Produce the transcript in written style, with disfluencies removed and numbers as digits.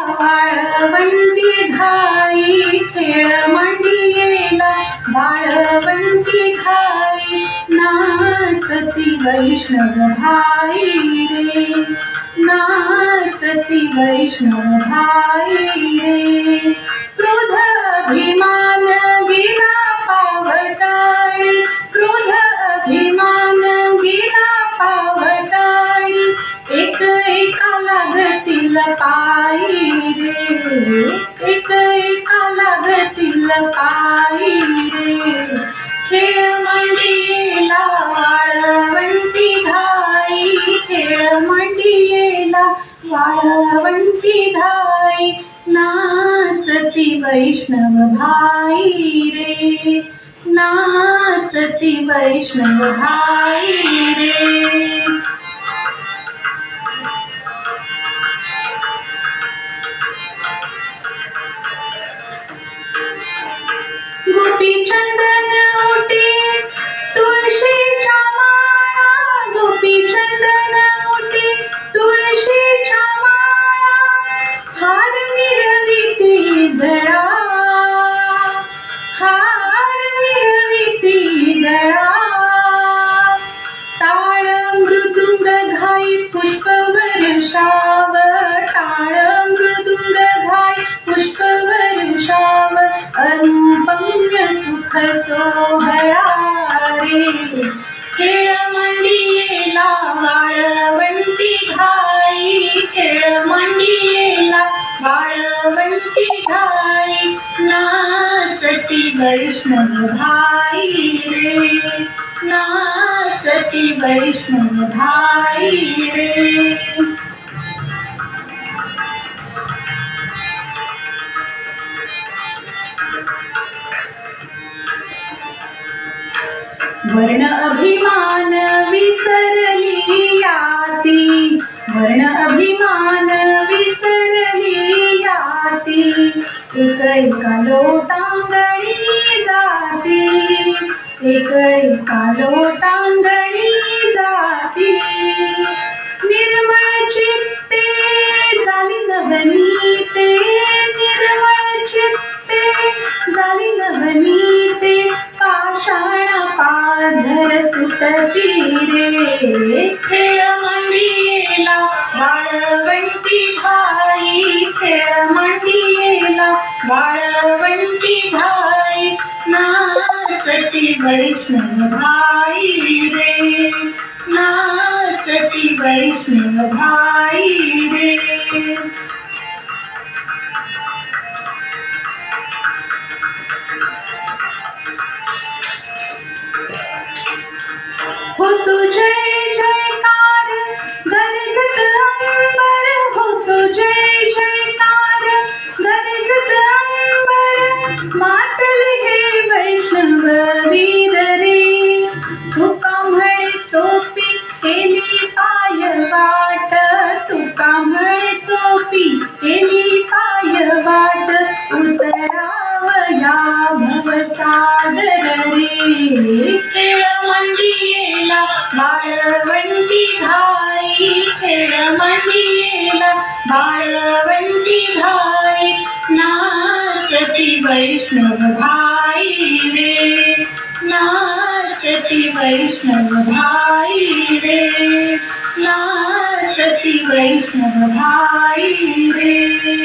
वाळवंटी घाई, खेळ मांडियेला वाळवंटी घाई, नाचती वैष्णव भाई रे, नाचती वैष्णव भाई रे. क्रोध अभिमान गेला पावटाळी, क्रोध अभिमान गेला पावटाळी, एक एका लागतील पायी रे, एक एका लागतील पायी रे. खेळ मांडियेला वाळवंटी घाई, खेळ मांडियेला वाळवंटी घाई, नाचती वैष्णव भाई रे, नाचती वैष्णव भाई रे. गोपी चंदन ओटी तुळशीच्या माळा, गोपी चंदन ओटी तुळशीच्या माळा, हार मिरविती गळा, हार मिरविती गळा. टाळ मृदुंग घाई पुष्प वर्षाव, टाळ मृदुंग घाई पुष्प वर्षाव, अनुपम्य सुख सोहळा रे. खेळ मांडियेला वाळवंटी घाई, खेळ मांडियेला वाळवंटी घाई, नाचती वैष्णव भाई रे, नाचती वैष्णव भाई रे. वर्ण अभिमान विसरली याती, वर्ण अभिमान विसरली याती, एक एका लोटांगणी जाती, एक एका लोटांगणी जाती. निर्मळ चित्ते झाली नवनीते, निर्मळ चित्ते झाली नवनीते, पाषाण पाझर सुटती रे. खेळ मांडियेला वाळवंटी घाई, खेळ मांडियेला वाळवंटी घाई, नाचती वैष्णव भाई रे, नाचती वैष्णव भाई रे. होतो जय जयकार गरजत अंबर, होतो जय जयकार गरजत अंबर, मातले हे वैष्णव वीर रे. तुका म्हणे सोपी केली पाय वाट, तुका म्हणे सोपी केली पाय वाट, उतरावया भवसागर रे. खेळ मांडियेला वाळवंटी घाई, खेळ मांडियेला वाळवंटी घाई, नाचती वैष्णव भाई रे, नाचती वैष्णव भाई रे, नाचती वैष्णव भाई रे.